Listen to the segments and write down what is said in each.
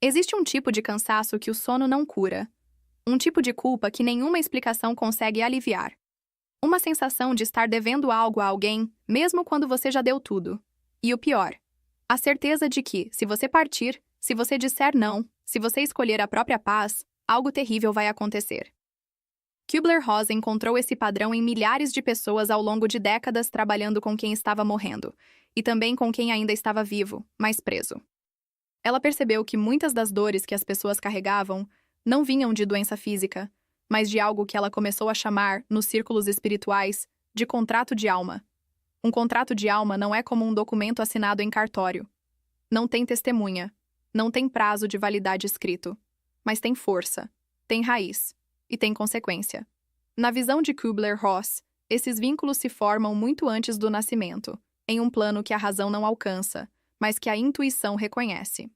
Existe um tipo de cansaço que o sono não cura. Um tipo de culpa que nenhuma explicação consegue aliviar. Uma sensação de estar devendo algo a alguém, mesmo quando você já deu tudo. E o pior, a certeza de que, se você partir, se você disser não, se você escolher a própria paz, algo terrível vai acontecer. Kübler-Ross encontrou esse padrão em milhares de pessoas ao longo de décadas trabalhando com quem estava morrendo, e também com quem ainda estava vivo, mas preso. Ela percebeu que muitas das dores que as pessoas carregavam não vinham de doença física, mas de algo que ela começou a chamar, nos círculos espirituais, de contrato de alma. Um contrato de alma não é como um documento assinado em cartório. Não tem testemunha, não tem prazo de validade escrito, mas tem força, tem raiz e tem consequência. Na visão de Kübler-Ross, esses vínculos se formam muito antes do nascimento, em um plano que a razão não alcança, mas que a intuição reconhece.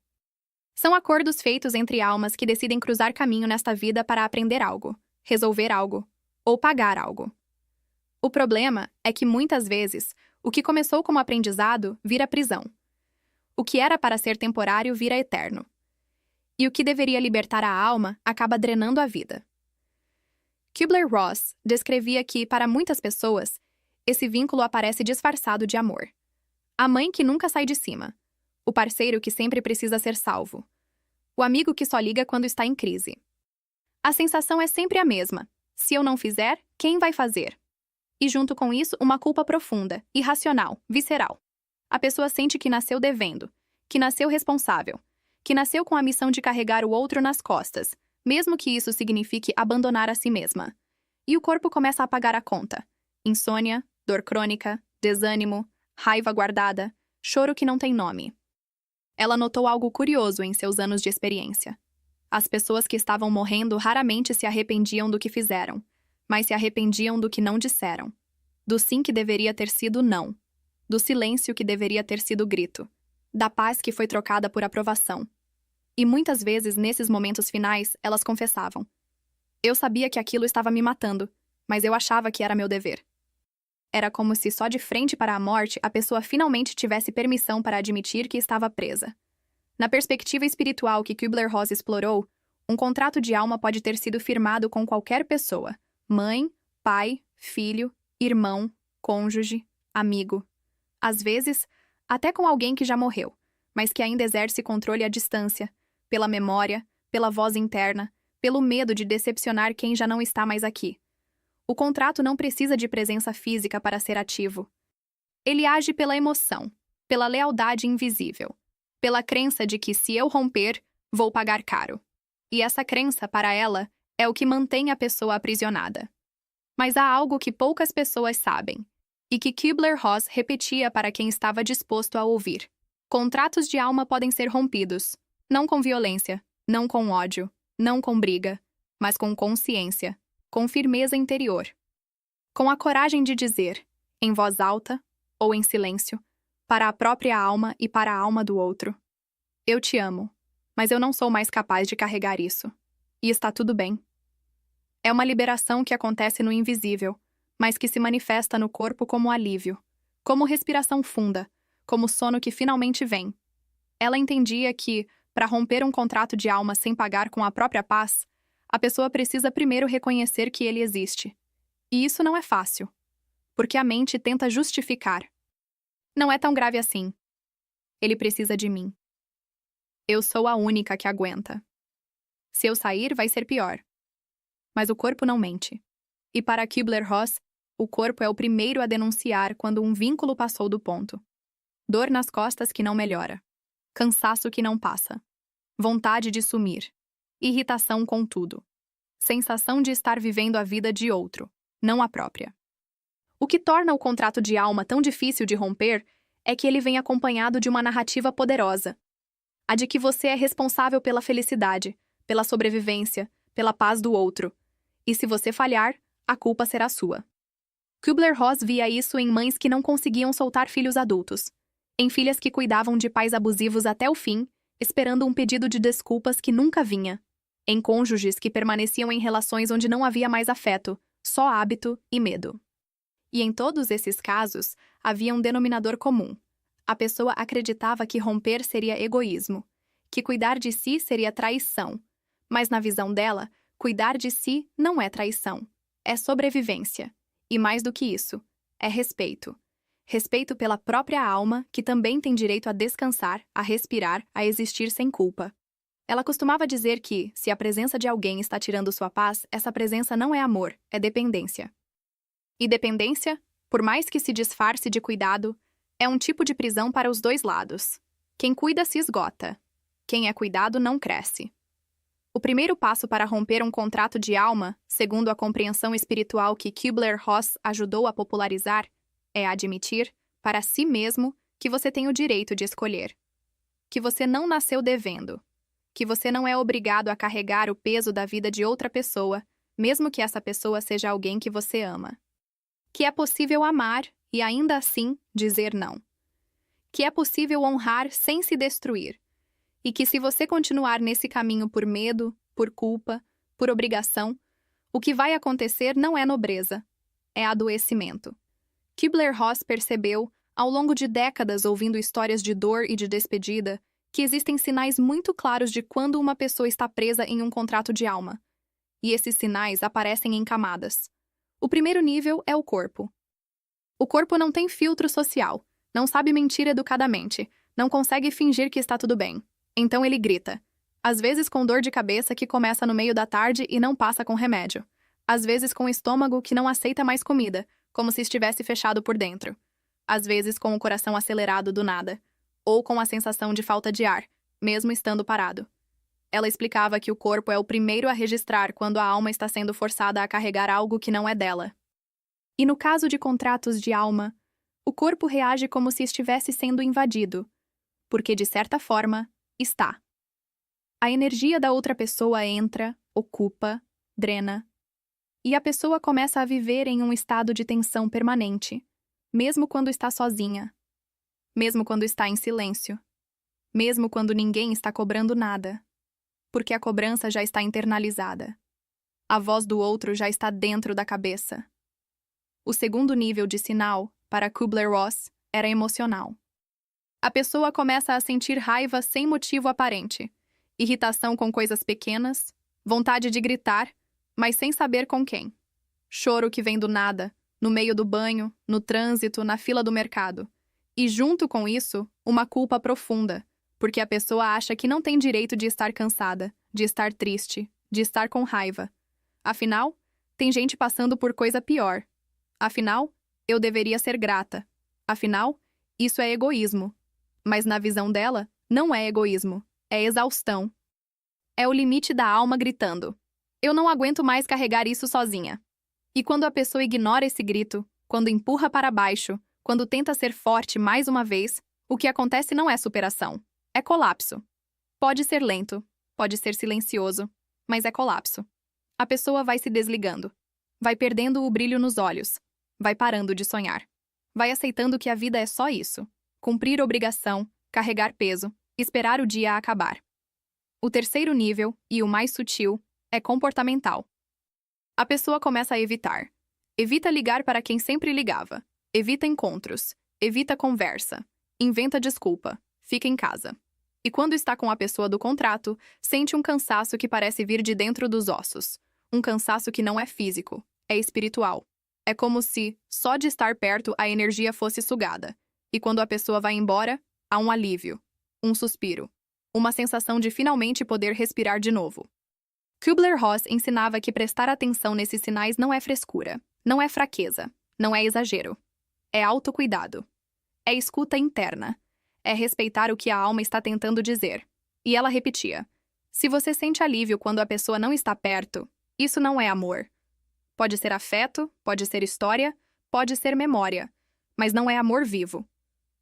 São acordos feitos entre almas que decidem cruzar caminho nesta vida para aprender algo, resolver algo ou pagar algo. O problema é que, muitas vezes, o que começou como aprendizado vira prisão. O que era para ser temporário vira eterno. E o que deveria libertar a alma acaba drenando a vida. Kübler-Ross descrevia que, para muitas pessoas, esse vínculo aparece disfarçado de amor. A mãe que nunca sai de cima. O parceiro que sempre precisa ser salvo. O amigo que só liga quando está em crise. A sensação é sempre a mesma. Se eu não fizer, quem vai fazer? E junto com isso, uma culpa profunda, irracional, visceral. A pessoa sente que nasceu devendo, que nasceu responsável, que nasceu com a missão de carregar o outro nas costas, mesmo que isso signifique abandonar a si mesma. E o corpo começa a pagar a conta. Insônia, dor crônica, desânimo, raiva guardada, choro que não tem nome. Ela notou algo curioso em seus anos de experiência. As pessoas que estavam morrendo raramente se arrependiam do que fizeram, mas se arrependiam do que não disseram. Do sim que deveria ter sido não. Do silêncio que deveria ter sido grito. Da paz que foi trocada por aprovação. E muitas vezes, nesses momentos finais, elas confessavam: eu sabia que aquilo estava me matando, mas eu achava que era meu dever. Era como se só de frente para a morte a pessoa finalmente tivesse permissão para admitir que estava presa. Na perspectiva espiritual que Kübler-Ross explorou, um contrato de alma pode ter sido firmado com qualquer pessoa: mãe, pai, filho, irmão, cônjuge, amigo. Às vezes, até com alguém que já morreu, mas que ainda exerce controle à distância, pela memória, pela voz interna, pelo medo de decepcionar quem já não está mais aqui. O contrato não precisa de presença física para ser ativo. Ele age pela emoção, pela lealdade invisível, pela crença de que, se eu romper, vou pagar caro. E essa crença, para ela, é o que mantém a pessoa aprisionada. Mas há algo que poucas pessoas sabem, e que Kübler-Ross repetia para quem estava disposto a ouvir. Contratos de alma podem ser rompidos, não com violência, não com ódio, não com briga, mas com consciência, com firmeza interior. Com a coragem de dizer, em voz alta ou em silêncio, para a própria alma e para a alma do outro: eu te amo, mas eu não sou mais capaz de carregar isso. E está tudo bem. É uma liberação que acontece no invisível, mas que se manifesta no corpo como alívio, como respiração funda, como sono que finalmente vem. Ela entendia que, para romper um contrato de alma sem pagar com a própria paz, a pessoa precisa primeiro reconhecer que ele existe. E isso não é fácil, porque a mente tenta justificar. Não é tão grave assim. Ele precisa de mim. Eu sou a única que aguenta. Se eu sair, vai ser pior. Mas o corpo não mente. E para Kübler-Ross, o corpo é o primeiro a denunciar quando um vínculo passou do ponto. Dor nas costas que não melhora. Cansaço que não passa. Vontade de sumir. Irritação com tudo. Sensação de estar vivendo a vida de outro, não a própria. O que torna o contrato de alma tão difícil de romper é que ele vem acompanhado de uma narrativa poderosa. A de que você é responsável pela felicidade, pela sobrevivência, pela paz do outro. E se você falhar, a culpa será sua. Kübler-Ross via isso em mães que não conseguiam soltar filhos adultos, em filhas que cuidavam de pais abusivos até o fim, esperando um pedido de desculpas que nunca vinha, em cônjuges que permaneciam em relações onde não havia mais afeto, só hábito e medo. E em todos esses casos, havia um denominador comum. A pessoa acreditava que romper seria egoísmo, que cuidar de si seria traição. Mas na visão dela, cuidar de si não é traição. É sobrevivência. E mais do que isso, é respeito. Respeito pela própria alma, que também tem direito a descansar, a respirar, a existir sem culpa. Ela costumava dizer que, se a presença de alguém está tirando sua paz, essa presença não é amor, é dependência. E dependência, por mais que se disfarce de cuidado, é um tipo de prisão para os dois lados. Quem cuida se esgota. Quem é cuidado não cresce. O primeiro passo para romper um contrato de alma, segundo a compreensão espiritual que Kübler-Ross ajudou a popularizar, é admitir, para si mesmo, que você tem o direito de escolher. Que você não nasceu devendo. Que você não é obrigado a carregar o peso da vida de outra pessoa, mesmo que essa pessoa seja alguém que você ama. Que é possível amar e, ainda assim, dizer não. Que é possível honrar sem se destruir. E que se você continuar nesse caminho por medo, por culpa, por obrigação, o que vai acontecer não é nobreza, é adoecimento. Kübler-Ross percebeu, ao longo de décadas ouvindo histórias de dor e de despedida, que existem sinais muito claros de quando uma pessoa está presa em um contrato de alma. E esses sinais aparecem em camadas. O primeiro nível é o corpo. O corpo não tem filtro social, não sabe mentir educadamente, não consegue fingir que está tudo bem. Então ele grita. Às vezes com dor de cabeça que começa no meio da tarde e não passa com remédio. Às vezes com o estômago que não aceita mais comida, como se estivesse fechado por dentro. Às vezes com o coração acelerado do nada. Ou com a sensação de falta de ar, mesmo estando parado. Ela explicava que o corpo é o primeiro a registrar quando a alma está sendo forçada a carregar algo que não é dela. E no caso de contratos de alma, o corpo reage como se estivesse sendo invadido, porque, de certa forma, está. A energia da outra pessoa entra, ocupa, drena, e a pessoa começa a viver em um estado de tensão permanente, mesmo quando está sozinha, mesmo quando está em silêncio, mesmo quando ninguém está cobrando nada, porque a cobrança já está internalizada. A voz do outro já está dentro da cabeça. O segundo nível de sinal, para Kübler-Ross, era emocional. A pessoa começa a sentir raiva sem motivo aparente, irritação com coisas pequenas, vontade de gritar, mas sem saber com quem. Choro que vem do nada, no meio do banho, no trânsito, na fila do mercado. E junto com isso, uma culpa profunda, porque a pessoa acha que não tem direito de estar cansada, de estar triste, de estar com raiva. Afinal, tem gente passando por coisa pior. Afinal, eu deveria ser grata. Afinal, isso é egoísmo. Mas na visão dela, não é egoísmo, é exaustão. É o limite da alma gritando. Eu não aguento mais carregar isso sozinha. E quando a pessoa ignora esse grito, quando empurra para baixo, quando tenta ser forte mais uma vez, o que acontece não é superação, é colapso. Pode ser lento, pode ser silencioso, mas é colapso. A pessoa vai se desligando, vai perdendo o brilho nos olhos, vai parando de sonhar, vai aceitando que a vida é só isso: cumprir obrigação, carregar peso, esperar o dia acabar. O terceiro nível, e o mais sutil, é comportamental. A pessoa começa a evitar. Evita ligar para quem sempre ligava. Evita encontros. Evita conversa. Inventa desculpa. Fica em casa. E quando está com a pessoa do contrato, sente um cansaço que parece vir de dentro dos ossos. Um cansaço que não é físico, é espiritual. É como se, só de estar perto, a energia fosse sugada. E quando a pessoa vai embora, há um alívio, um suspiro, uma sensação de finalmente poder respirar de novo. Kübler-Ross ensinava que prestar atenção nesses sinais não é frescura, não é fraqueza, não é exagero. É autocuidado. É escuta interna. É respeitar o que a alma está tentando dizer. E ela repetia: se você sente alívio quando a pessoa não está perto, isso não é amor. Pode ser afeto, pode ser história, pode ser memória, mas não é amor vivo.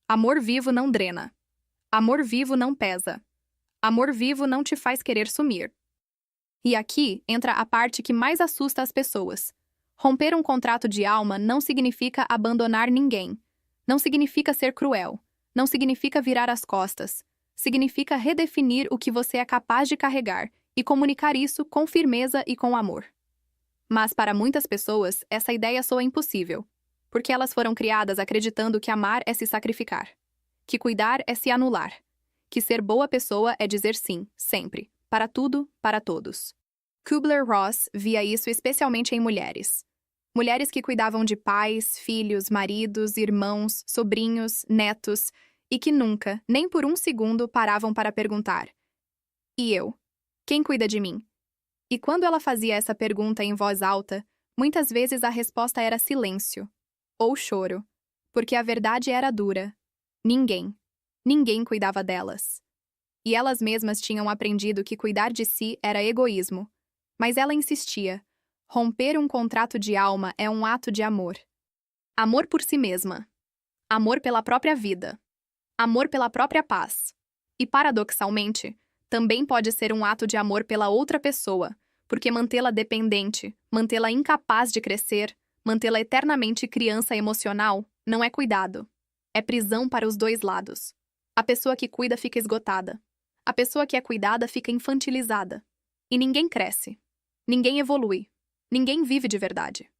Amor vivo não drena. Amor vivo não pesa. Amor vivo não te faz querer sumir. E aqui entra a parte que mais assusta as pessoas. Romper um contrato de alma não significa abandonar ninguém. Não significa ser cruel. Não significa virar as costas. Significa redefinir o que você é capaz de carregar e comunicar isso com firmeza e com amor. Mas para muitas pessoas, essa ideia soa impossível, porque elas foram criadas acreditando que amar é se sacrificar, que cuidar é se anular, que ser boa pessoa é dizer sim, sempre, para tudo, para todos. Kubler-Ross via isso especialmente em mulheres. Mulheres que cuidavam de pais, filhos, maridos, irmãos, sobrinhos, netos, e que nunca, nem por um segundo, paravam para perguntar: e eu? Quem cuida de mim? E quando ela fazia essa pergunta em voz alta, muitas vezes a resposta era silêncio ou choro, porque a verdade era dura. Ninguém cuidava delas. E elas mesmas tinham aprendido que cuidar de si era egoísmo. Mas ela insistia: romper um contrato de alma é um ato de amor. Amor por si mesma. Amor pela própria vida. Amor pela própria paz. E, paradoxalmente, também pode ser um ato de amor pela outra pessoa, porque mantê-la dependente, mantê-la incapaz de crescer, mantê-la eternamente criança emocional, não é cuidado. É prisão para os dois lados. A pessoa que cuida fica esgotada. A pessoa que é cuidada fica infantilizada. E ninguém cresce. Ninguém evolui. Ninguém vive de verdade.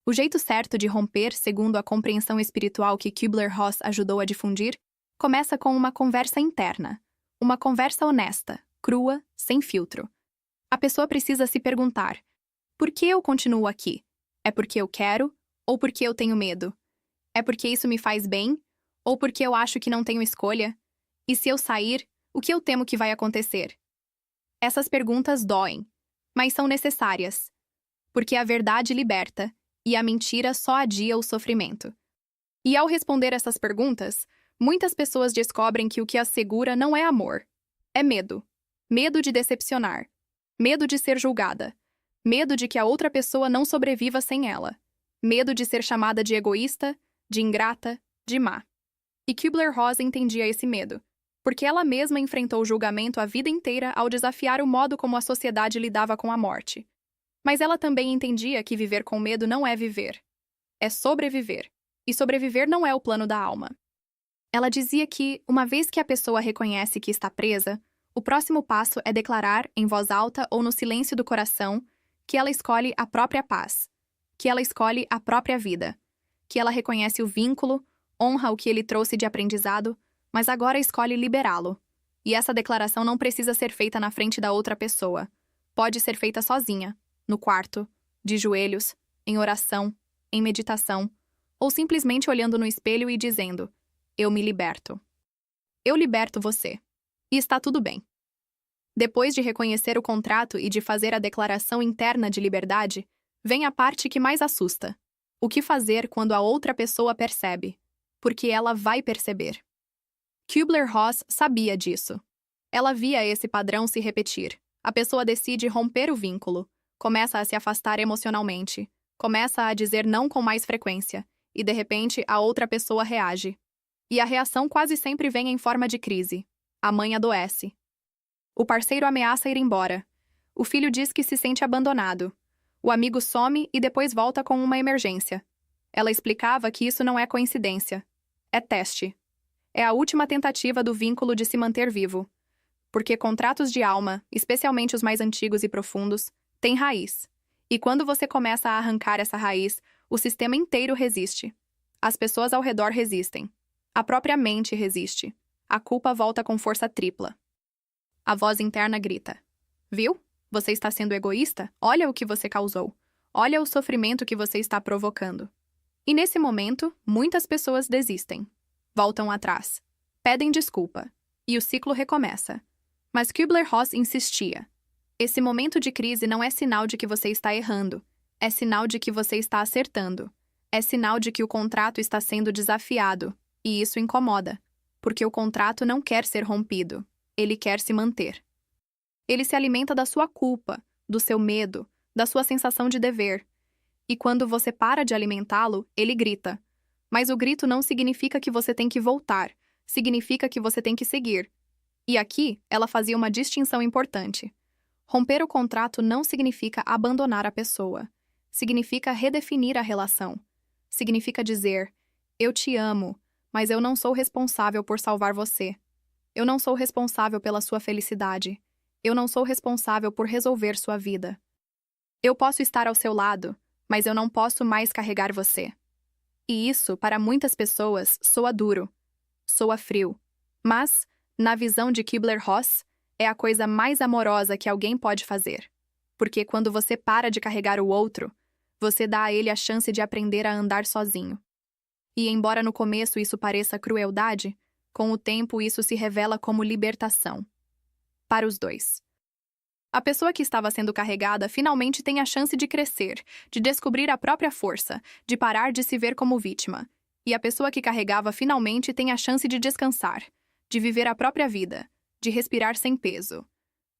O jeito certo de romper, segundo a compreensão espiritual que Kubler-Ross ajudou a difundir, começa com uma conversa interna. Uma conversa honesta, crua, sem filtro. A pessoa precisa se perguntar: por que eu continuo aqui? É porque eu quero ou porque eu tenho medo? É porque isso me faz bem ou porque eu acho que não tenho escolha? E se eu sair, o que eu temo que vai acontecer? Essas perguntas doem, mas são necessárias, porque a verdade liberta e a mentira só adia o sofrimento. E ao responder essas perguntas, muitas pessoas descobrem que o que as segura não é amor, é medo. Medo de decepcionar. Medo de ser julgada. Medo de que a outra pessoa não sobreviva sem ela. Medo de ser chamada de egoísta, de ingrata, de má. E Kubler-Ross entendia esse medo, porque ela mesma enfrentou o julgamento a vida inteira ao desafiar o modo como a sociedade lidava com a morte. Mas ela também entendia que viver com medo não é viver. É sobreviver. E sobreviver não é o plano da alma. Ela dizia que, uma vez que a pessoa reconhece que está presa, o próximo passo é declarar, em voz alta ou no silêncio do coração, que ela escolhe a própria paz, que ela escolhe a própria vida, que ela reconhece o vínculo, honra o que ele trouxe de aprendizado, mas agora escolhe liberá-lo. E essa declaração não precisa ser feita na frente da outra pessoa. Pode ser feita sozinha, no quarto, de joelhos, em oração, em meditação, ou simplesmente olhando no espelho e dizendo: eu me liberto. Eu liberto você. E está tudo bem. Depois de reconhecer o contrato e de fazer a declaração interna de liberdade, vem a parte que mais assusta. O que fazer quando a outra pessoa percebe? Porque ela vai perceber. Kubler-Ross sabia disso. Ela via esse padrão se repetir. A pessoa decide romper o vínculo, começa a se afastar emocionalmente, começa a dizer não com mais frequência, e de repente a outra pessoa reage. E a reação quase sempre vem em forma de crise. A mãe adoece. O parceiro ameaça ir embora. O filho diz que se sente abandonado. O amigo some e depois volta com uma emergência. Ela explicava que isso não é coincidência. É teste. É a última tentativa do vínculo de se manter vivo. Porque contratos de alma, especialmente os mais antigos e profundos, têm raiz. E quando você começa a arrancar essa raiz, o sistema inteiro resiste. As pessoas ao redor resistem. A própria mente resiste. A culpa volta com força tripla. A voz interna grita: viu? Você está sendo egoísta? Olha o que você causou. Olha o sofrimento que você está provocando. E nesse momento, muitas pessoas desistem. Voltam atrás. Pedem desculpa. E o ciclo recomeça. Mas Kubler-Ross insistia. Esse momento de crise não é sinal de que você está errando. É sinal de que você está acertando. É sinal de que o contrato está sendo desafiado. E isso incomoda. Porque o contrato não quer ser rompido. Ele quer se manter. Ele se alimenta da sua culpa, do seu medo, da sua sensação de dever. E quando você para de alimentá-lo, ele grita. Mas o grito não significa que você tem que voltar. Significa que você tem que seguir. E aqui, ela fazia uma distinção importante. Romper o contrato não significa abandonar a pessoa. Significa redefinir a relação. Significa dizer: eu te amo, mas eu não sou responsável por salvar você. Eu não sou responsável pela sua felicidade. Eu não sou responsável por resolver sua vida. Eu posso estar ao seu lado, mas eu não posso mais carregar você. E isso, para muitas pessoas, soa duro, soa frio. Mas, Na visão de Kübler-Ross, é a coisa mais amorosa que alguém pode fazer. Porque quando você para de carregar o outro, você dá a ele a chance de aprender a andar sozinho. E embora no começo isso pareça crueldade, com o tempo isso se revela como libertação. Para os dois. A pessoa que estava sendo carregada finalmente tem a chance de crescer, de descobrir a própria força, de parar de se ver como vítima. E a pessoa que carregava finalmente tem a chance de descansar, de viver a própria vida, de respirar sem peso.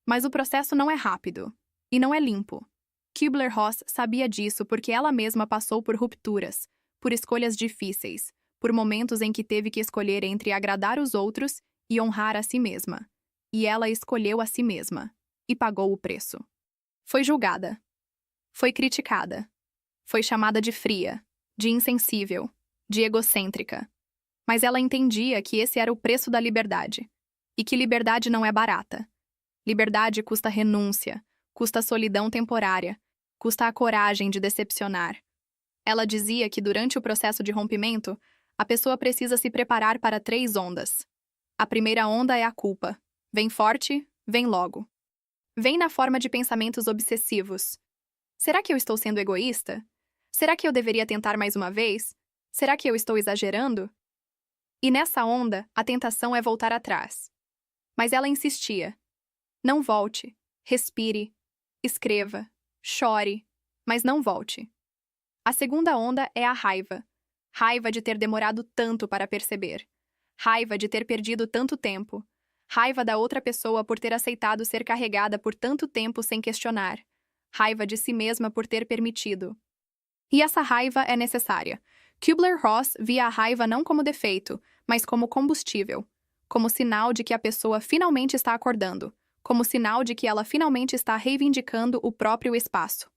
Mas o processo não é rápido. E não é limpo. Kübler-Ross sabia disso porque ela mesma passou por rupturas, por escolhas difíceis, por momentos em que teve que escolher entre agradar os outros e honrar a si mesma. E ela escolheu a si mesma. E pagou o preço. Foi julgada. Foi criticada. Foi chamada de fria, de insensível, de egocêntrica. Mas ela entendia que esse era o preço da liberdade. E que liberdade não é barata. Liberdade custa renúncia, custa solidão temporária, custa a coragem de decepcionar. Ela dizia que durante o processo de rompimento, a pessoa precisa se preparar para 3 ondas. A primeira onda é a culpa. Vem forte, vem logo. Vem na forma de pensamentos obsessivos. Será que eu estou sendo egoísta? Será que eu deveria tentar mais uma vez? Será que eu estou exagerando? E nessa onda, a tentação é voltar atrás. Mas ela insistia. Não volte. Respire. Escreva. Chore. Mas não volte. A segunda onda é a raiva. Raiva de ter demorado tanto para perceber. Raiva de ter perdido tanto tempo. Raiva da outra pessoa por ter aceitado ser carregada por tanto tempo sem questionar. Raiva de si mesma por ter permitido. E essa raiva é necessária. Kübler-Ross via a raiva não como defeito, mas como combustível. Como sinal de que a pessoa finalmente está acordando. Como sinal de que ela finalmente está reivindicando o próprio espaço.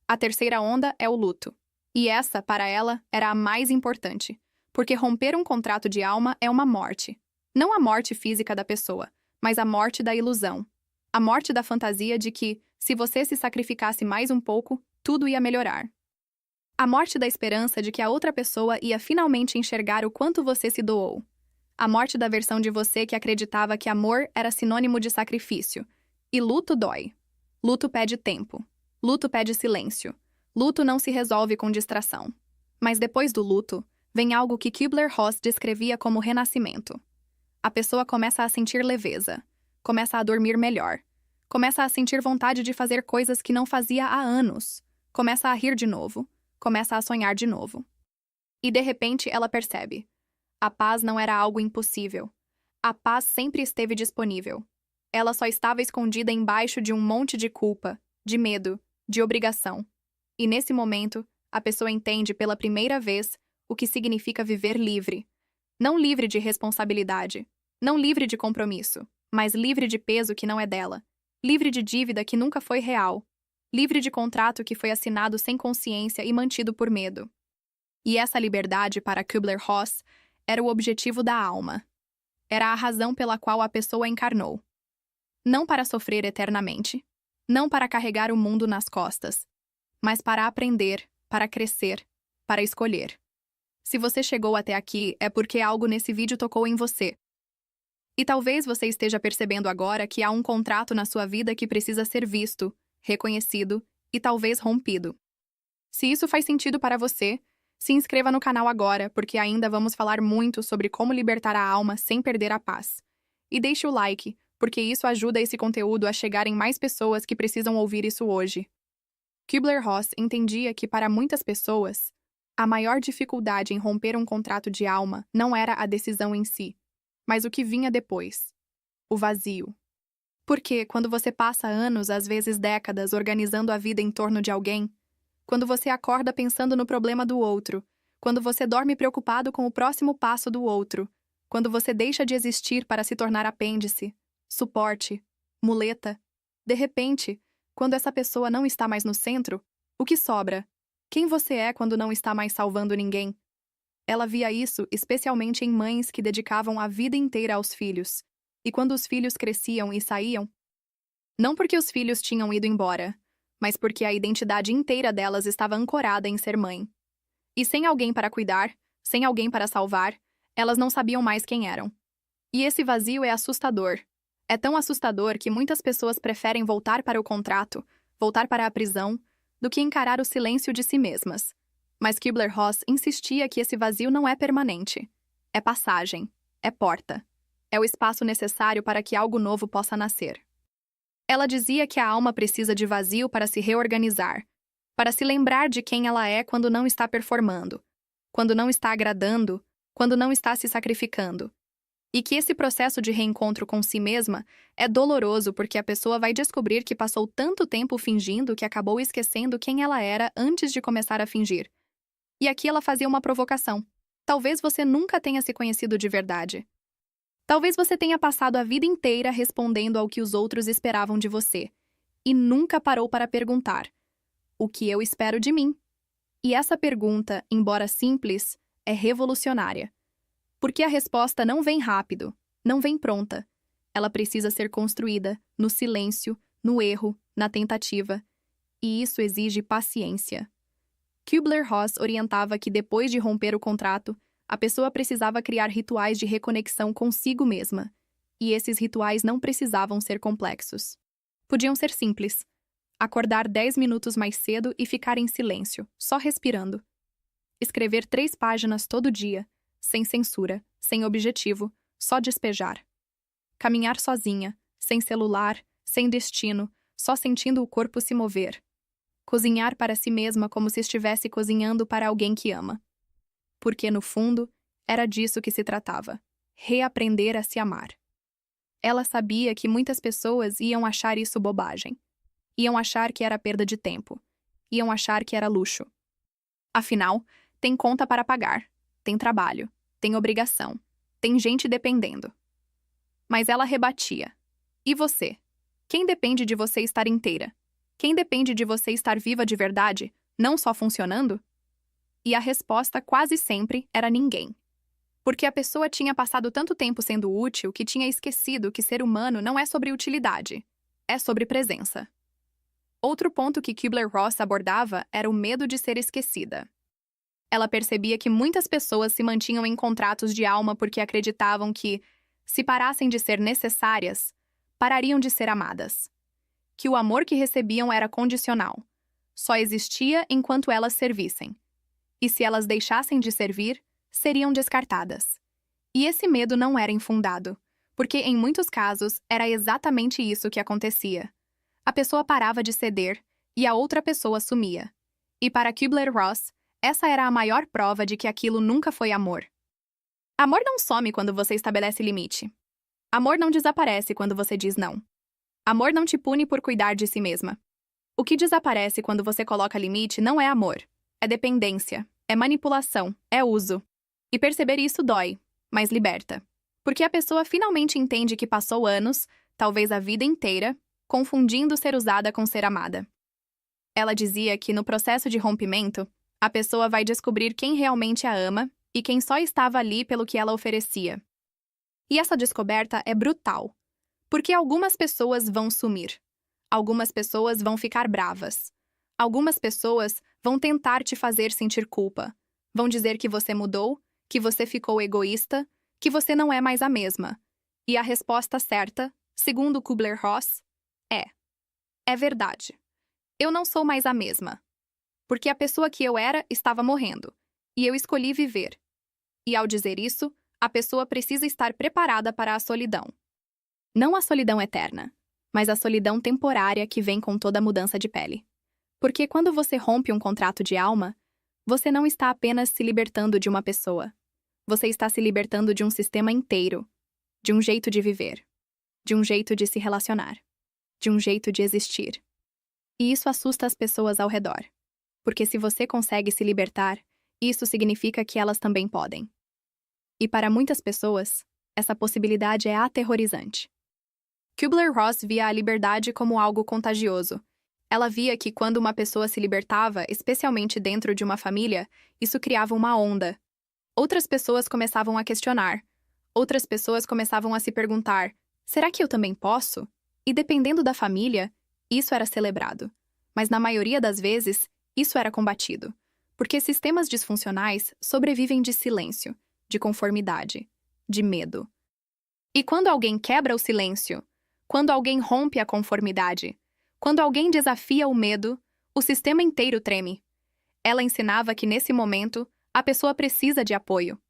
A terceira onda é o luto. E essa, para ela, era a mais importante. Porque romper um contrato de alma é uma morte. Não a morte física da pessoa, mas a morte da ilusão. A morte da fantasia de que, se você se sacrificasse mais um pouco, tudo ia melhorar. A morte da esperança de que a outra pessoa ia finalmente enxergar o quanto você se doou. A morte da versão de você que acreditava que amor era sinônimo de sacrifício. E luto dói. Luto pede tempo. Luto pede silêncio. Luto não se resolve com distração. Mas depois do luto, vem algo que Kübler-Ross descrevia como renascimento. A pessoa começa a sentir leveza, começa a dormir melhor, começa a sentir vontade de fazer coisas que não fazia há anos, começa a rir de novo, começa a sonhar de novo. E de repente ela percebe. A paz não era algo impossível. A paz sempre esteve disponível. Ela só estava escondida embaixo de um monte de culpa, de medo, de obrigação. E nesse momento, a pessoa entende pela primeira vez o que significa viver livre. Não livre de responsabilidade, não livre de compromisso, mas livre de peso que não é dela, livre de dívida que nunca foi real, livre de contrato que foi assinado sem consciência e mantido por medo. E essa liberdade, para Kübler-Ross, era o objetivo da alma. Era a razão pela qual a pessoa encarnou. Não para sofrer eternamente, não para carregar o mundo nas costas, mas para aprender, para crescer, para escolher. Se você chegou até aqui, é porque algo nesse vídeo tocou em você. E talvez você esteja percebendo agora que há um contrato na sua vida que precisa ser visto, reconhecido e talvez rompido. Se isso faz sentido para você, se inscreva no canal agora, porque ainda vamos falar muito sobre como libertar a alma sem perder a paz. E deixe o like, porque isso ajuda esse conteúdo a chegar em mais pessoas que precisam ouvir isso hoje. Kübler-Ross entendia que para muitas pessoas, a maior dificuldade em romper um contrato de alma não era a decisão em si, mas o que vinha depois. O vazio. Porque, quando você passa anos, às vezes décadas, organizando a vida em torno de alguém, quando você acorda pensando no problema do outro, quando você dorme preocupado com o próximo passo do outro, quando você deixa de existir para se tornar apêndice, suporte, muleta, de repente, quando essa pessoa não está mais no centro, o que sobra? Quem você é quando não está mais salvando ninguém? Ela via isso especialmente em mães que dedicavam a vida inteira aos filhos. E quando os filhos cresciam e saíam, não porque os filhos tinham ido embora, mas porque a identidade inteira delas estava ancorada em ser mãe. E sem alguém para cuidar, sem alguém para salvar, elas não sabiam mais quem eram. E esse vazio é assustador. É tão assustador que muitas pessoas preferem voltar para o contrato, voltar para a prisão, do que encarar o silêncio de si mesmas. Mas Kübler-Ross insistia que esse vazio não é permanente. É passagem, é porta. É o espaço necessário para que algo novo possa nascer. Ela dizia que a alma precisa de vazio para se reorganizar, para se lembrar de quem ela é quando não está performando, quando não está agradando, quando não está se sacrificando. E que esse processo de reencontro com si mesma é doloroso porque a pessoa vai descobrir que passou tanto tempo fingindo que acabou esquecendo quem ela era antes de começar a fingir. E aqui ela fazia uma provocação. Talvez você nunca tenha se conhecido de verdade. Talvez você tenha passado a vida inteira respondendo ao que os outros esperavam de você, e nunca parou para perguntar: o que eu espero de mim? E essa pergunta, embora simples, é revolucionária. Porque a resposta não vem rápido, não vem pronta. Ela precisa ser construída no silêncio, no erro, na tentativa. E isso exige paciência. Kübler-Ross orientava que depois de romper o contrato, a pessoa precisava criar rituais de reconexão consigo mesma. E esses rituais não precisavam ser complexos. Podiam ser simples. Acordar 10 minutos mais cedo e ficar em silêncio, só respirando. Escrever 3 páginas todo dia, sem censura, sem objetivo, só despejar. Caminhar sozinha, sem celular, sem destino, só sentindo o corpo se mover. Cozinhar para si mesma como se estivesse cozinhando para alguém que ama. Porque, no fundo, era disso que se tratava: reaprender a se amar. Ela sabia que muitas pessoas iam achar isso bobagem. Iam achar que era perda de tempo. Iam achar que era luxo. Afinal, tem conta para pagar, tem trabalho, tem obrigação, tem gente dependendo. Mas ela rebatia: e você? Quem depende de você estar inteira? Quem depende de você estar viva de verdade, não só funcionando? E a resposta quase sempre era ninguém. Porque a pessoa tinha passado tanto tempo sendo útil que tinha esquecido que ser humano não é sobre utilidade, é sobre presença. Outro ponto que Kübler-Ross abordava era o medo de ser esquecida. Ela percebia que muitas pessoas se mantinham em contratos de alma porque acreditavam que, se parassem de ser necessárias, parariam de ser amadas. Que o amor que recebiam era condicional. Só existia enquanto elas servissem. E se elas deixassem de servir, seriam descartadas. E esse medo não era infundado, porque em muitos casos era exatamente isso que acontecia. A pessoa parava de ceder e a outra pessoa sumia. E para Kübler-Ross, essa era a maior prova de que aquilo nunca foi amor. Amor não some quando você estabelece limite. Amor não desaparece quando você diz não. Amor não te pune por cuidar de si mesma. O que desaparece quando você coloca limite não é amor. É dependência, é manipulação, é uso. E perceber isso dói, mas liberta. Porque a pessoa finalmente entende que passou anos, talvez a vida inteira, confundindo ser usada com ser amada. Ela dizia que no processo de rompimento, a pessoa vai descobrir quem realmente a ama e quem só estava ali pelo que ela oferecia. E essa descoberta é brutal, porque algumas pessoas vão sumir. Algumas pessoas vão ficar bravas. Algumas pessoas vão tentar te fazer sentir culpa. Vão dizer que você mudou, que você ficou egoísta, que você não é mais a mesma. E a resposta certa, segundo Kübler-Ross, é verdade. Eu não sou mais a mesma. Porque a pessoa que eu era estava morrendo. E eu escolhi viver. E ao dizer isso, a pessoa precisa estar preparada para a solidão. Não a solidão eterna, mas a solidão temporária que vem com toda mudança de pele. Porque quando você rompe um contrato de alma, você não está apenas se libertando de uma pessoa. Você está se libertando de um sistema inteiro, de um jeito de viver, de um jeito de se relacionar, de um jeito de existir. E isso assusta as pessoas ao redor. Porque se você consegue se libertar, isso significa que elas também podem. E para muitas pessoas, essa possibilidade é aterrorizante. Kübler-Ross via a liberdade como algo contagioso. Ela via que quando uma pessoa se libertava, especialmente dentro de uma família, isso criava uma onda. Outras pessoas começavam a questionar. Outras pessoas começavam a se perguntar: será que eu também posso? E dependendo da família, isso era celebrado. Mas na maioria das vezes, isso era combatido. Porque sistemas disfuncionais sobrevivem de silêncio, de conformidade, de medo. E quando alguém quebra o silêncio, quando alguém rompe a conformidade, quando alguém desafia o medo, o sistema inteiro treme. Ela ensinava que, nesse momento, a pessoa precisa de apoio.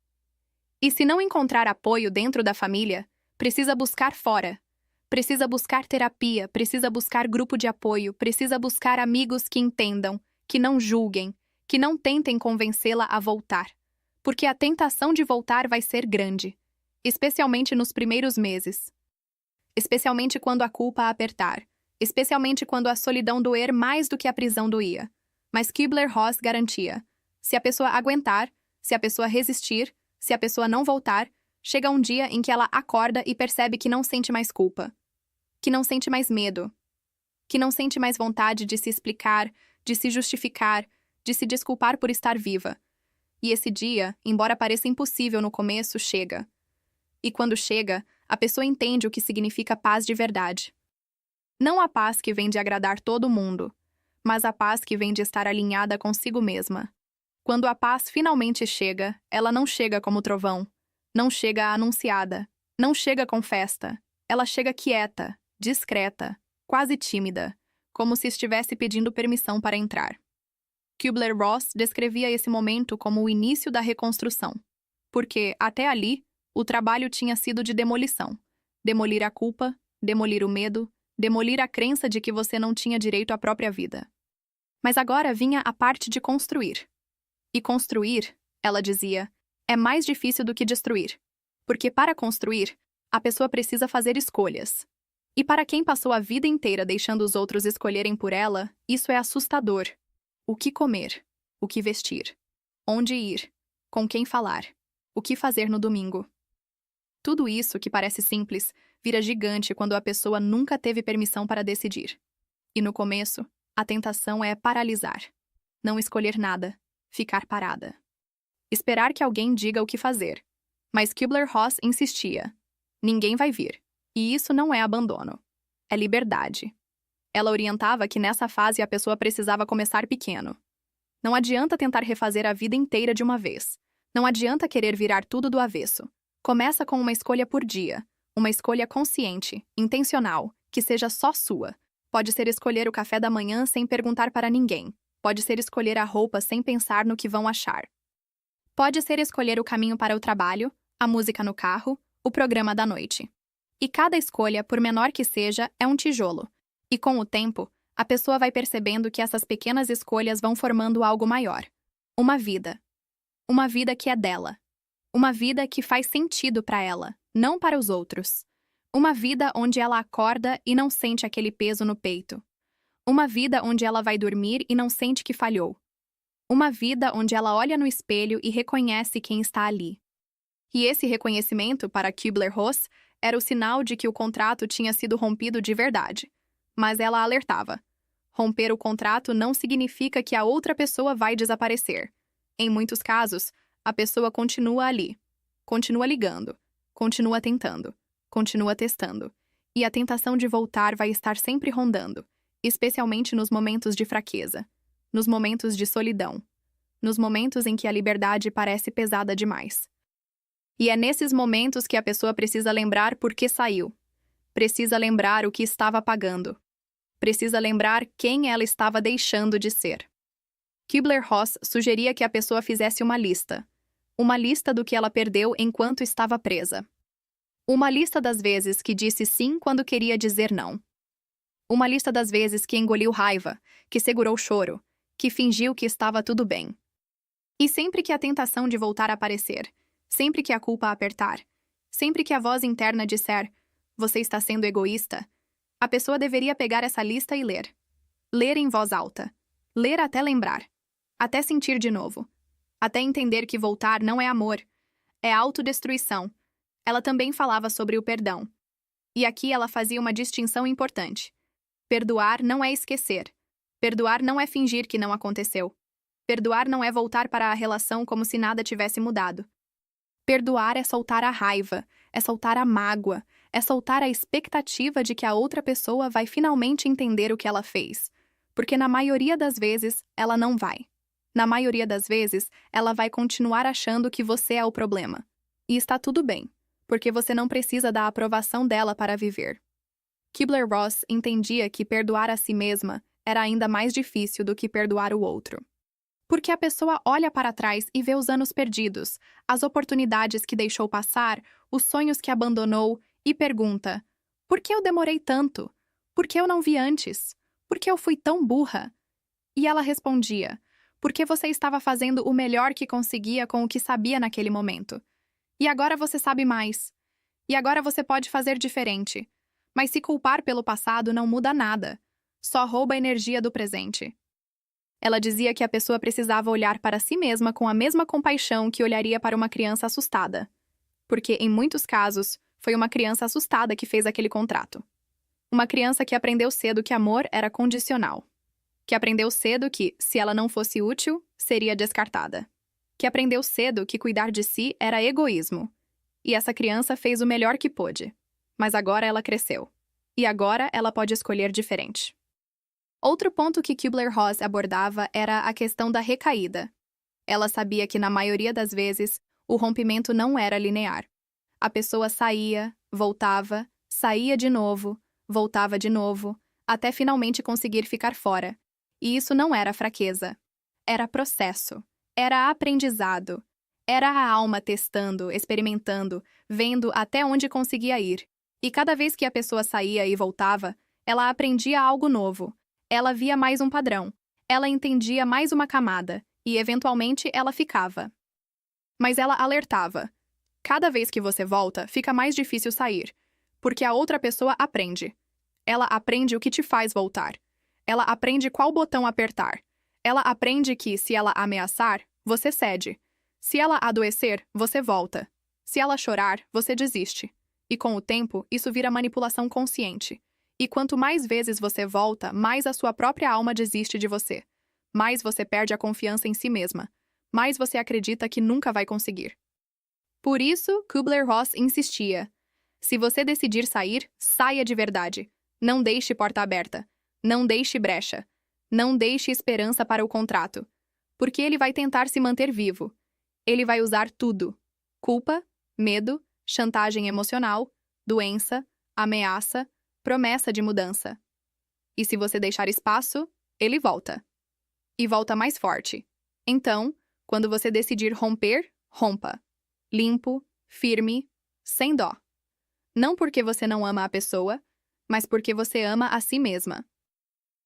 E se não encontrar apoio dentro da família, precisa buscar fora. Precisa buscar terapia, precisa buscar grupo de apoio, precisa buscar amigos que entendam, que não julguem, que não tentem convencê-la a voltar. Porque a tentação de voltar vai ser grande, especialmente nos primeiros meses. Especialmente quando a culpa apertar. Especialmente quando a solidão doer mais do que a prisão doía. Mas Kübler-Ross garantia: se a pessoa aguentar, se a pessoa resistir, se a pessoa não voltar, chega um dia em que ela acorda e percebe que não sente mais culpa, que não sente mais medo, que não sente mais vontade de se explicar, de se justificar, de se desculpar por estar viva. E esse dia, embora pareça impossível no começo, chega. E quando chega, a pessoa entende o que significa paz de verdade. Não a paz que vem de agradar todo mundo, mas a paz que vem de estar alinhada consigo mesma. Quando a paz finalmente chega, ela não chega como trovão, não chega anunciada, não chega com festa, ela chega quieta, discreta, quase tímida, como se estivesse pedindo permissão para entrar. Kübler-Ross descrevia esse momento como o início da reconstrução, porque, até ali, o trabalho tinha sido de demolição. Demolir a culpa, demolir o medo, demolir a crença de que você não tinha direito à própria vida. Mas agora vinha a parte de construir. E construir, ela dizia, é mais difícil do que destruir. Porque para construir, a pessoa precisa fazer escolhas. E para quem passou a vida inteira deixando os outros escolherem por ela, isso é assustador. O que comer? O que vestir? Onde ir? Com quem falar? O que fazer no domingo? Tudo isso, que parece simples, vira gigante quando a pessoa nunca teve permissão para decidir. E no começo, a tentação é paralisar. Não escolher nada. Ficar parada. Esperar que alguém diga o que fazer. Mas Kübler-Ross insistia. Ninguém vai vir. E isso não é abandono. É liberdade. Ela orientava que nessa fase a pessoa precisava começar pequeno. Não adianta tentar refazer a vida inteira de uma vez. Não adianta querer virar tudo do avesso. Começa com uma escolha por dia. Uma escolha consciente, intencional, que seja só sua. Pode ser escolher o café da manhã sem perguntar para ninguém. Pode ser escolher a roupa sem pensar no que vão achar. Pode ser escolher o caminho para o trabalho, a música no carro, o programa da noite. E cada escolha, por menor que seja, é um tijolo. E com o tempo, a pessoa vai percebendo que essas pequenas escolhas vão formando algo maior. Uma vida. Uma vida que é dela. Uma vida que faz sentido para ela, não para os outros. Uma vida onde ela acorda e não sente aquele peso no peito. Uma vida onde ela vai dormir e não sente que falhou. Uma vida onde ela olha no espelho e reconhece quem está ali. E esse reconhecimento, para Kübler-Ross, era o sinal de que o contrato tinha sido rompido de verdade. Mas ela alertava. Romper o contrato não significa que a outra pessoa vai desaparecer. Em muitos casos, a pessoa continua ali. Continua ligando. Continua tentando. Continua testando. E a tentação de voltar vai estar sempre rondando, especialmente nos momentos de fraqueza, nos momentos de solidão, nos momentos em que a liberdade parece pesada demais. E é nesses momentos que a pessoa precisa lembrar por que saiu. Precisa lembrar o que estava pagando. Precisa lembrar quem ela estava deixando de ser. Kübler-Ross sugeria que a pessoa fizesse uma lista. Uma lista do que ela perdeu enquanto estava presa. Uma lista das vezes que disse sim quando queria dizer não. Uma lista das vezes que engoliu raiva, que segurou choro, que fingiu que estava tudo bem. E sempre que a tentação de voltar a aparecer, sempre que a culpa apertar, sempre que a voz interna disser "você está sendo egoísta", a pessoa deveria pegar essa lista e ler. Ler em voz alta. Ler até lembrar. Até sentir de novo. Até entender que voltar não é amor. É autodestruição. Ela também falava sobre o perdão. E aqui ela fazia uma distinção importante. Perdoar não é esquecer. Perdoar não é fingir que não aconteceu. Perdoar não é voltar para a relação como se nada tivesse mudado. Perdoar é soltar a raiva, é soltar a mágoa, é soltar a expectativa de que a outra pessoa vai finalmente entender o que ela fez. Porque na maioria das vezes, ela não vai. Na maioria das vezes, ela vai continuar achando que você é o problema. E está tudo bem, porque você não precisa da aprovação dela para viver. Kubler-Ross entendia que perdoar a si mesma era ainda mais difícil do que perdoar o outro. Porque a pessoa olha para trás e vê os anos perdidos, as oportunidades que deixou passar, os sonhos que abandonou e pergunta: por que eu demorei tanto? Por que eu não vi antes? Por que eu fui tão burra? E ela respondia: porque você estava fazendo o melhor que conseguia com o que sabia naquele momento. E agora você sabe mais. E agora você pode fazer diferente. Mas se culpar pelo passado não muda nada. Só rouba a energia do presente. Ela dizia que a pessoa precisava olhar para si mesma com a mesma compaixão que olharia para uma criança assustada. Porque, em muitos casos, foi uma criança assustada que fez aquele contrato. Uma criança que aprendeu cedo que amor era condicional. Que aprendeu cedo que, se ela não fosse útil, seria descartada. Que aprendeu cedo que cuidar de si era egoísmo. E essa criança fez o melhor que pôde. Mas agora ela cresceu. E agora ela pode escolher diferente. Outro ponto que Kubler-Ross abordava era a questão da recaída. Ela sabia que, na maioria das vezes, o rompimento não era linear. A pessoa saía, saía de novo, voltava de novo, até finalmente conseguir ficar fora. E isso não era fraqueza. Era processo. Era aprendizado. Era a alma testando, experimentando, vendo até onde conseguia ir. E cada vez que a pessoa saía e voltava, ela aprendia algo novo. Ela via mais um padrão. Ela entendia mais uma camada. E, eventualmente, ela ficava. Mas ela alertava. Cada vez que você volta, fica mais difícil sair. Porque a outra pessoa aprende. Ela aprende o que te faz voltar. Ela aprende qual botão apertar. Ela aprende que, se ela ameaçar, você cede. Se ela adoecer, você volta. Se ela chorar, você desiste. E com o tempo, isso vira manipulação consciente. E quanto mais vezes você volta, mais a sua própria alma desiste de você. Mais você perde a confiança em si mesma. Mais você acredita que nunca vai conseguir. Por isso, Kubler-Ross insistia. Se você decidir sair, saia de verdade. Não deixe porta aberta. Não deixe brecha. Não deixe esperança para o contrato. Porque ele vai tentar se manter vivo. Ele vai usar tudo. Culpa, medo, chantagem emocional, doença, ameaça, promessa de mudança. E se você deixar espaço, ele volta. E volta mais forte. Então, quando você decidir romper, rompa. Limpo, firme, sem dó. Não porque você não ama a pessoa, mas porque você ama a si mesma.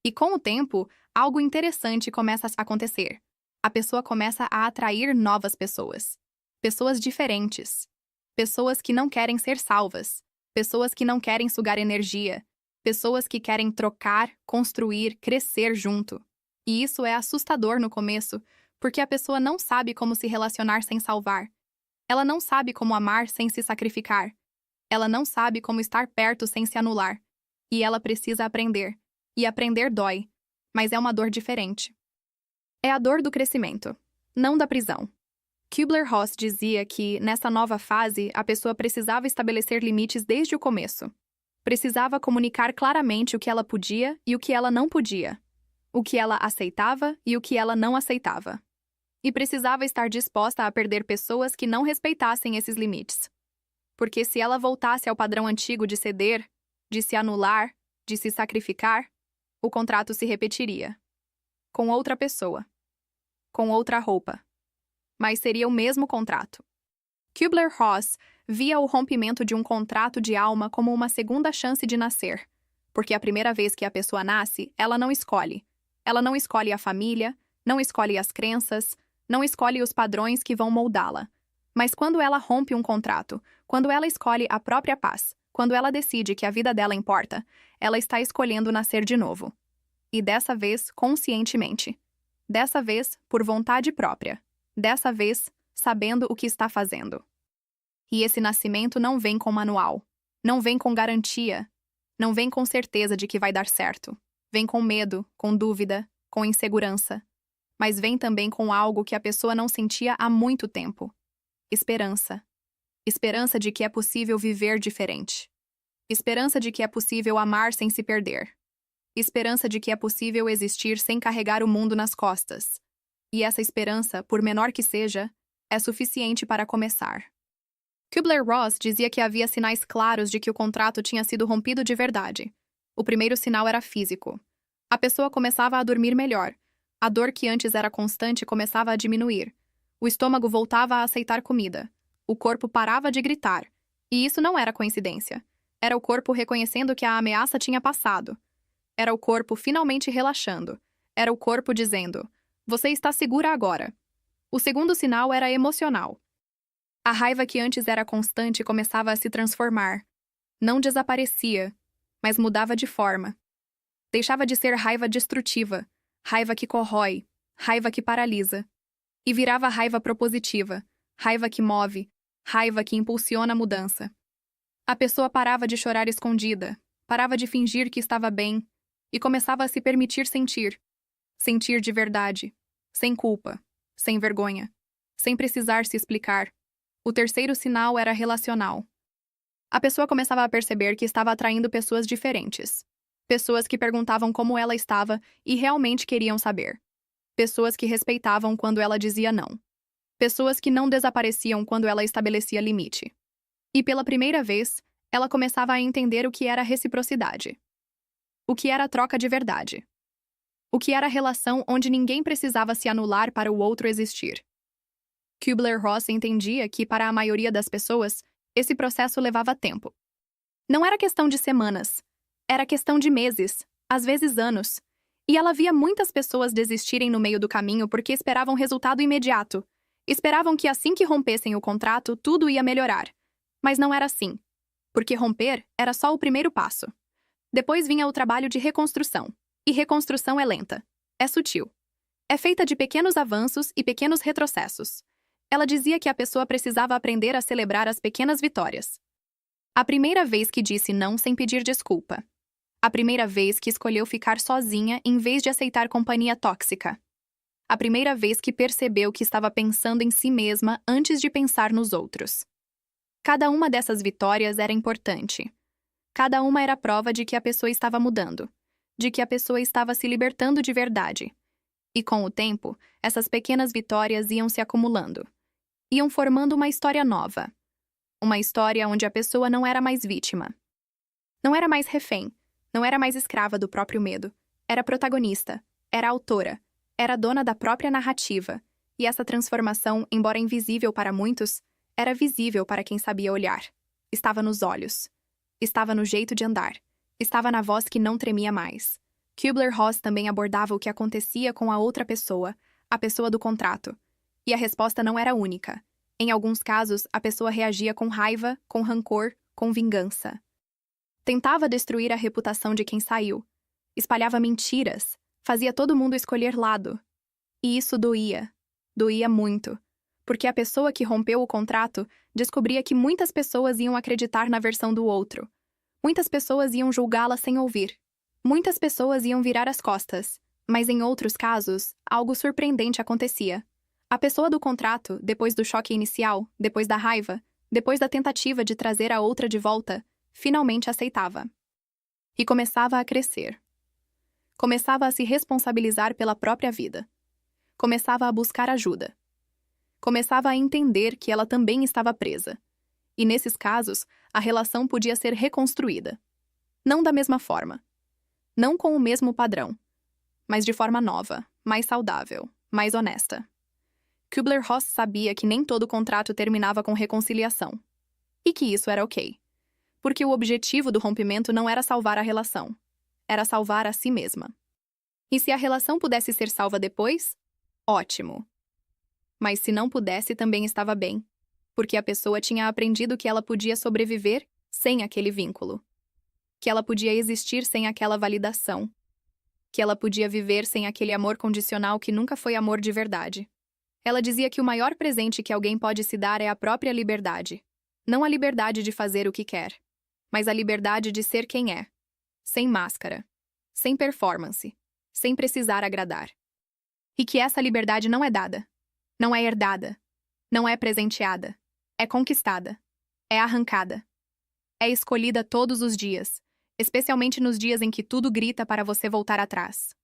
E com o tempo, algo interessante começa a acontecer. A pessoa começa a atrair novas pessoas. Pessoas diferentes. Pessoas que não querem ser salvas. Pessoas que não querem sugar energia. Pessoas que querem trocar, construir, crescer junto. E isso é assustador no começo, porque a pessoa não sabe como se relacionar sem salvar. Ela não sabe como amar sem se sacrificar. Ela não sabe como estar perto sem se anular. E ela precisa aprender. E aprender dói, mas é uma dor diferente. É a dor do crescimento, não da prisão. Kubler-Ross dizia que, nessa nova fase, a pessoa precisava estabelecer limites desde o começo. Precisava comunicar claramente o que ela podia e o que ela não podia. O que ela aceitava e o que ela não aceitava. E precisava estar disposta a perder pessoas que não respeitassem esses limites. Porque se ela voltasse ao padrão antigo de ceder, de se anular, de se sacrificar, o contrato se repetiria. Com outra pessoa. Com outra roupa. Mas seria o mesmo contrato. Kubler-Ross via o rompimento de um contrato de alma como uma segunda chance de nascer. Porque a primeira vez que a pessoa nasce, ela não escolhe. Ela não escolhe a família, não escolhe as crenças, não escolhe os padrões que vão moldá-la. Mas quando ela rompe um contrato, quando ela escolhe a própria paz, quando ela decide que a vida dela importa, ela está escolhendo nascer de novo. E dessa vez, conscientemente. Dessa vez, por vontade própria. Dessa vez, sabendo o que está fazendo. E esse nascimento não vem com manual. Não vem com garantia. Não vem com certeza de que vai dar certo. Vem com medo, com dúvida, com insegurança. Mas vem também com algo que a pessoa não sentia há muito tempo. Esperança. Esperança de que é possível viver diferente. Esperança de que é possível amar sem se perder. Esperança de que é possível existir sem carregar o mundo nas costas. E essa esperança, por menor que seja, é suficiente para começar. Kubler-Ross dizia que havia sinais claros de que o contrato tinha sido rompido de verdade. O primeiro sinal era físico. A pessoa começava a dormir melhor. A dor que antes era constante começava a diminuir. O estômago voltava a aceitar comida. O corpo parava de gritar. E isso não era coincidência. Era o corpo reconhecendo que a ameaça tinha passado. Era o corpo finalmente relaxando. Era o corpo dizendo: "Você está segura agora." O segundo sinal era emocional. A raiva que antes era constante começava a se transformar. Não desaparecia, mas mudava de forma. Deixava de ser raiva destrutiva, raiva que corrói, raiva que paralisa. E virava raiva propositiva, raiva que move, raiva que impulsiona a mudança. A pessoa parava de chorar escondida, parava de fingir que estava bem e começava a se permitir sentir. Sentir de verdade, sem culpa, sem vergonha, sem precisar se explicar. O terceiro sinal era relacional. A pessoa começava a perceber que estava atraindo pessoas diferentes. Pessoas que perguntavam como ela estava e realmente queriam saber. Pessoas que respeitavam quando ela dizia não. Pessoas que não desapareciam quando ela estabelecia limite. E pela primeira vez, ela começava a entender o que era reciprocidade. O que era troca de verdade. O que era relação onde ninguém precisava se anular para o outro existir. Kubler-Ross entendia que, para a maioria das pessoas, esse processo levava tempo. Não era questão de semanas. Era questão de meses, às vezes anos. E ela via muitas pessoas desistirem no meio do caminho porque esperavam resultado imediato. Esperavam que assim que rompessem o contrato, tudo ia melhorar. Mas não era assim. Porque romper era só o primeiro passo. Depois vinha o trabalho de reconstrução. E reconstrução é lenta. É sutil. É feita de pequenos avanços e pequenos retrocessos. Ela dizia que a pessoa precisava aprender a celebrar as pequenas vitórias. A primeira vez que disse não sem pedir desculpa. A primeira vez que escolheu ficar sozinha em vez de aceitar companhia tóxica. A primeira vez que percebeu que estava pensando em si mesma antes de pensar nos outros. Cada uma dessas vitórias era importante. Cada uma era prova de que a pessoa estava mudando, de que a pessoa estava se libertando de verdade. E com o tempo, essas pequenas vitórias iam se acumulando. Iam formando uma história nova. Uma história onde a pessoa não era mais vítima. Não era mais refém. Não era mais escrava do próprio medo. Era protagonista. Era autora. Era dona da própria narrativa. E essa transformação, embora invisível para muitos, era visível para quem sabia olhar. Estava nos olhos. Estava no jeito de andar. Estava na voz que não tremia mais. Kubler-Ross também abordava o que acontecia com a outra pessoa, a pessoa do contrato. E a resposta não era única. Em alguns casos, a pessoa reagia com raiva, com rancor, com vingança. Tentava destruir a reputação de quem saiu. Espalhava mentiras. Fazia todo mundo escolher lado. E isso doía. Doía muito. Porque a pessoa que rompeu o contrato descobria que muitas pessoas iam acreditar na versão do outro. Muitas pessoas iam julgá-la sem ouvir. Muitas pessoas iam virar as costas. Mas em outros casos, algo surpreendente acontecia. A pessoa do contrato, depois do choque inicial, depois da raiva, depois da tentativa de trazer a outra de volta, finalmente aceitava. E começava a crescer. Começava a se responsabilizar pela própria vida. Começava a buscar ajuda. Começava a entender que ela também estava presa. E nesses casos, a relação podia ser reconstruída. Não da mesma forma. Não com o mesmo padrão. Mas de forma nova, mais saudável, mais honesta. Kubler-Ross sabia que nem todo contrato terminava com reconciliação. E que isso era ok. Porque o objetivo do rompimento não era salvar a relação. Era salvar a si mesma. E se a relação pudesse ser salva depois? Ótimo. Mas se não pudesse, também estava bem. Porque a pessoa tinha aprendido que ela podia sobreviver sem aquele vínculo. Que ela podia existir sem aquela validação. Que ela podia viver sem aquele amor condicional que nunca foi amor de verdade. Ela dizia que o maior presente que alguém pode se dar é a própria liberdade. Não a liberdade de fazer o que quer, mas a liberdade de ser quem é. Sem máscara. Sem performance. Sem precisar agradar. E que essa liberdade não é dada. Não é herdada. Não é presenteada. É conquistada. É arrancada. É escolhida todos os dias, especialmente nos dias em que tudo grita para você voltar atrás.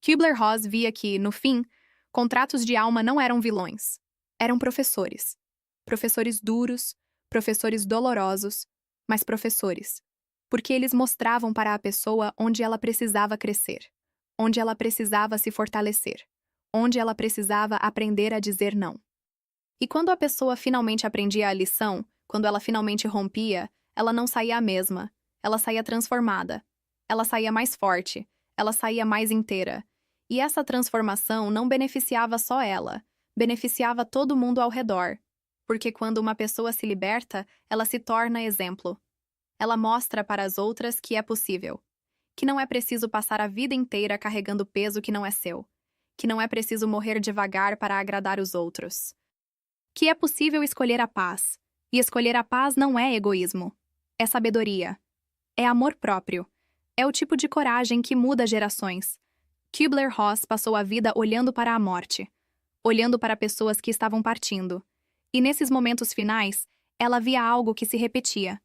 Kubler-Ross via que, no fim, contratos de alma não eram vilões. Eram professores. Professores duros, professores dolorosos, mas professores. Porque eles mostravam para a pessoa onde ela precisava crescer, onde ela precisava se fortalecer, onde ela precisava aprender a dizer não. E quando a pessoa finalmente aprendia a lição, quando ela finalmente rompia, ela não saía a mesma, ela saía transformada, ela saía mais forte, ela saía mais inteira. E essa transformação não beneficiava só ela, beneficiava todo mundo ao redor. Porque quando uma pessoa se liberta, ela se torna exemplo. Ela mostra para as outras que é possível, que não é preciso passar a vida inteira carregando peso que não é seu, que não é preciso morrer devagar para agradar os outros, que é possível escolher a paz, e escolher a paz não é egoísmo, é sabedoria, é amor próprio, é o tipo de coragem que muda gerações. Kübler-Ross passou a vida olhando para a morte, olhando para pessoas que estavam partindo, e nesses momentos finais, ela via algo que se repetia: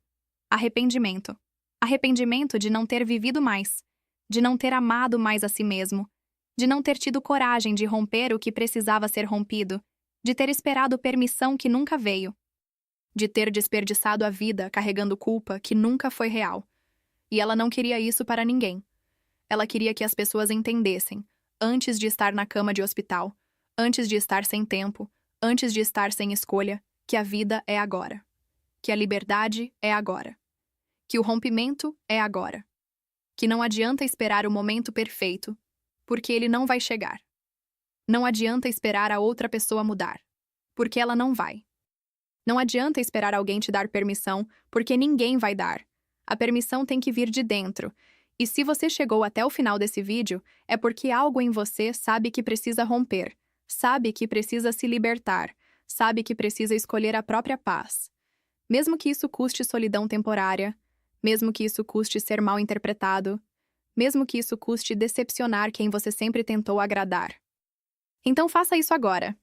arrependimento. Arrependimento de não ter vivido mais, de não ter amado mais a si mesmo, de não ter tido coragem de romper o que precisava ser rompido, de ter esperado permissão que nunca veio, de ter desperdiçado a vida carregando culpa que nunca foi real. E ela não queria isso para ninguém. Ela queria que as pessoas entendessem, antes de estar na cama de hospital, antes de estar sem tempo, antes de estar sem escolha, que a vida é agora, que a liberdade é agora, que o rompimento é agora, que não adianta esperar o momento perfeito, porque ele não vai chegar. Não adianta esperar a outra pessoa mudar, porque ela não vai. Não adianta esperar alguém te dar permissão, porque ninguém vai dar. A permissão tem que vir de dentro. E se você chegou até o final desse vídeo, é porque algo em você sabe que precisa romper, sabe que precisa se libertar, sabe que precisa escolher a própria paz. Mesmo que isso custe solidão temporária, mesmo que isso custe ser mal interpretado, mesmo que isso custe decepcionar quem você sempre tentou agradar. Então faça isso agora.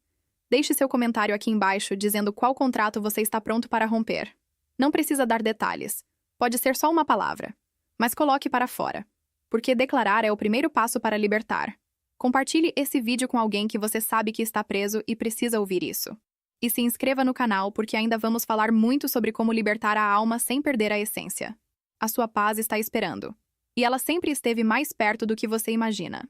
Deixe seu comentário aqui embaixo dizendo qual contrato você está pronto para romper. Não precisa dar detalhes. Pode ser só uma palavra. Mas coloque para fora. Porque declarar é o primeiro passo para libertar. Compartilhe esse vídeo com alguém que você sabe que está preso e precisa ouvir isso. E se inscreva no canal porque ainda vamos falar muito sobre como libertar a alma sem perder a essência. A sua paz está esperando. E ela sempre esteve mais perto do que você imagina.